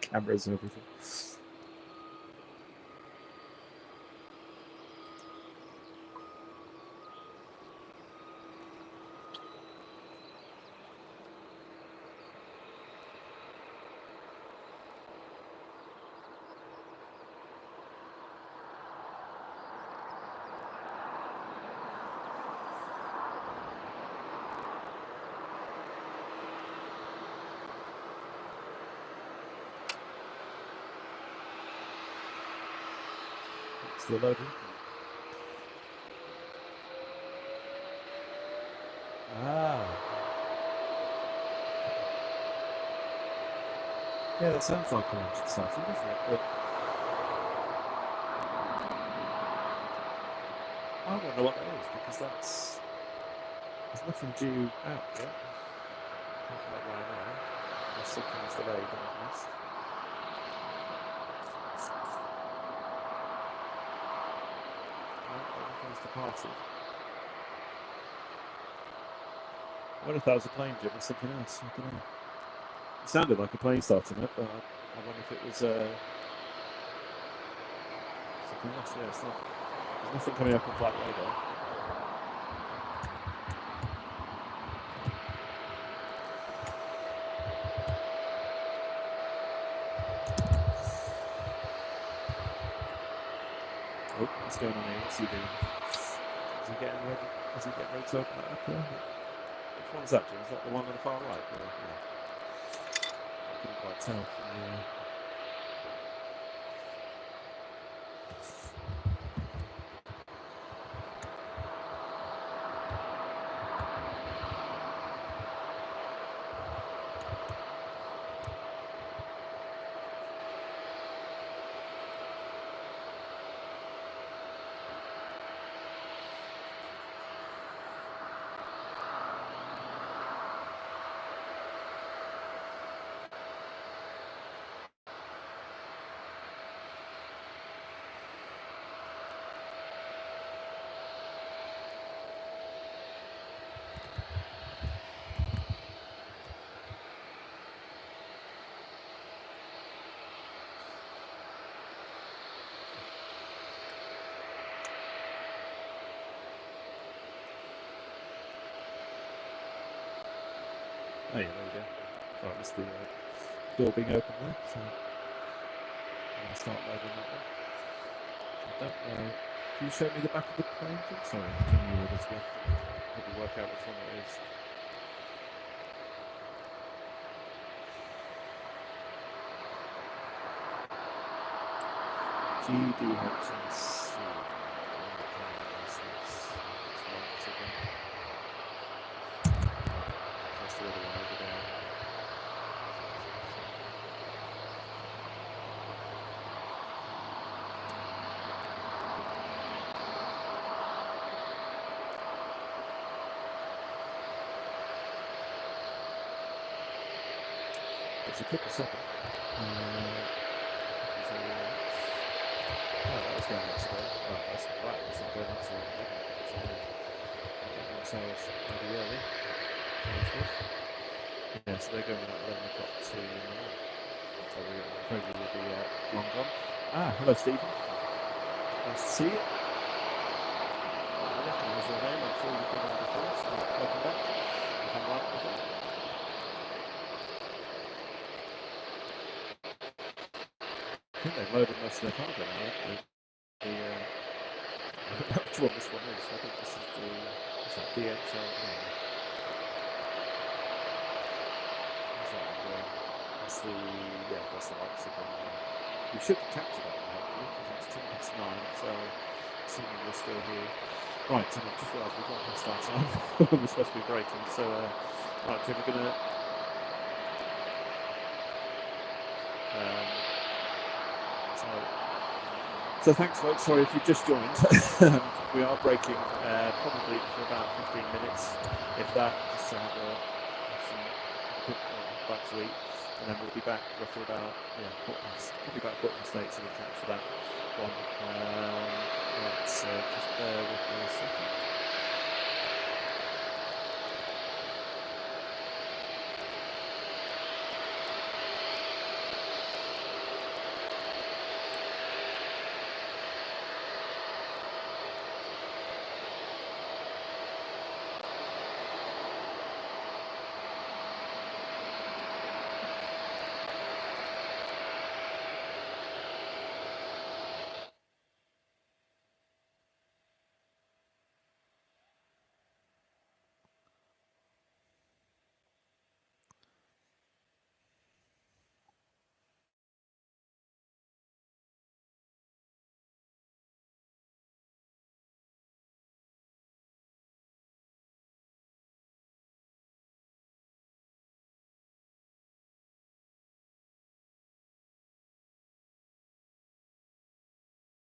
cameras and everything. Still loading. Yeah, that sounds like an engine starting, doesn't it? But I don't know what that is because there's nothing due out yet. Looking at right now, there's something that's delayed on this. Everything's departed. I wonder if that was a plane, Jim, or something else. I don't know. It sounded like a plane starting up, but I wonder if it was something else. Yeah, it's not. There's nothing coming up on flight radar. Oh, what's going on here? What's he doing? Is he getting ready? Is he getting ready to open that up there? Which one's that, Jim? Is that the one on the far right? Yeah. I couldn't quite tell. Yeah. Oh yeah, there we go. Sorry, it's the door being open there, so I'm going to start loading that one. I don't know. Can you show me the back of the plane, Jim? Sorry, I'm doing the orders again. Probably work out which one it is. GDHNC. That's the other one over there. It's a quick second. Oh, that was going next door. Oh, that's right. It's not going next door. So we're getting ourselves pretty early. Yeah, so they're going at 11 o'clock to so we probably will be long gone. Hello, Stephen. Nice to see you. I recognise your name. I'm sure you've been on before, so welcome back. If I'm right with that. I think they've loaded most of their cargo now. I don't know which one this one is. I think this is the DHL. That's the Leipzig one. We should capture that one hopefully because it's 9, so assuming we're still here. Right, so I've just realised we've got past our time. We're supposed to be breaking, so right, so we're going to So thanks, folks. Sorry if you've just joined. We are breaking probably for about 15 minutes, if that, just to have some quick bite to eat, and then we'll be back roughly about probably about 8:15, so we'll capture that one. Right, so just bear with me a second.